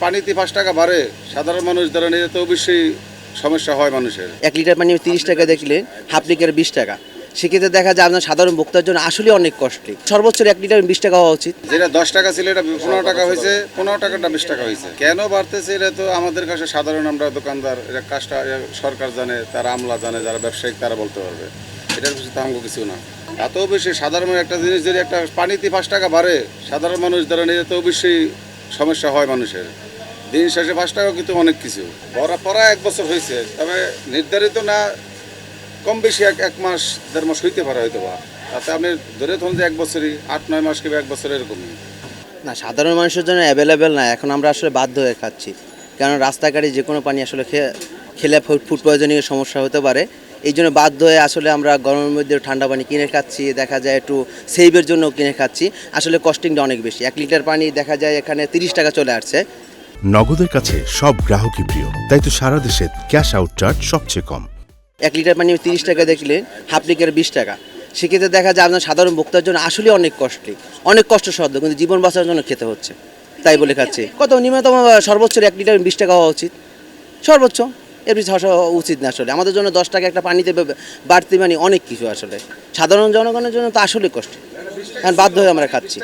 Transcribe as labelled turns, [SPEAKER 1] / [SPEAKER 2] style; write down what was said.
[SPEAKER 1] পানিতে 5 টাকা বাড়ে, সাধারণ মানুষ ধরেন এটা তো অবশ্যই সমস্যা হয় মানুষের।
[SPEAKER 2] 1 লিটার পানি 30 টাকা দেখলে হাফ লিটার 20 টাকা, সেক্ষেত্রে দেখা যায় আপনার সাধারণ ভোক্তার জন্য আসলে অনেক কষ্টলি। সর্বোচ্চ 1 লিটার 20 টাকা হওয়া উচিত।
[SPEAKER 1] যেটা 10 টাকা ছিল এটা 15 টাকা হয়েছে, 15 টাকাটা 20 টাকা হয়েছে। কেন বাড়তেছে এটা তো আমাদের কাছে সাধারণ আমরা দোকানদার, এটা কাজটা সরকার জানে, তারা আমলা জানে, যারা ব্যবসায়িক তারা বলতে পারবে। এটার কিছু তো আমগো কিছু না। এত বেশি সাধারণ একটা জিনিস যদি একটা পানিতে 5 টাকা বাড়ে, সাধারণ মানুষ ধরেন এটা তো অবশ্যই সমস্যা হয় মানুষের। দিন শেষে 5 টাকা কিন্তু অনেক কিছু। পড়া 1 বছর হয়েছে, তবে নির্ধারিত না, কম বেশি এক মাস 1.5 মাস হইতে পারে হয়তো বা। তাতে আপনি ধরে ধরুন যে 1 বছরই, 8-9 মাস কিংবা 1 বছর এরকমই।
[SPEAKER 2] না, সাধারণ মানুষের জন্য অ্যাভেলেবেল না, এখন আমরা আসলে বাধ্য হয়ে খাচ্ছি। কারণ রাস্তাঘাটে যে কোনো পানি আসলে খেলে ফুড পয়জনিংয়ের সমস্যা হতে পারে। এই জন্য বাধ্য হয়ে আসলে আমরা গরমের মধ্যে ঠান্ডা পানি কিনে খাচ্ছি, দেখা যায় একটু সেভের জন্য কিনে খাচ্ছি। আসলে কস্টিংটা অনেক বেশি। 1 লিটার পানি দেখা যায় এখানে 30 টাকা চলে আসছে।
[SPEAKER 3] নগদের কাছে সব গ্রাহকই প্রিয়, তাই তো সারা দেশে ক্যাশ আউট চার্জ সবচেয়ে কম।
[SPEAKER 2] 1 লিটার পানি 30 টাকা দেখলে হাফ লিটার 20 টাকা, সেক্ষেত্রে দেখা যায় আপনার সাধারণ ভোক্তার জন্য আসলে অনেক কষ্টলি, অনেক কষ্টসাধ্য, কিন্তু জীবন বাঁচানোর জন্য খেতে হচ্ছে, তাই বলে খাচ্ছি। কত নিম্নতম সর্বোচ্চ 1 লিটার 20 টাকা হওয়া উচিত, সর্বোচ্চ। এর বেশি হওয়া উচিত না আসলে। আমাদের জন্য 10 টাকা একটা পানিতে বাড়তি মানে অনেক কিছু আসলে। সাধারণ জনগণের জন্য তো আসলে কষ্ট, কারণ বাধ্য হয়ে আমরা খাচ্ছি।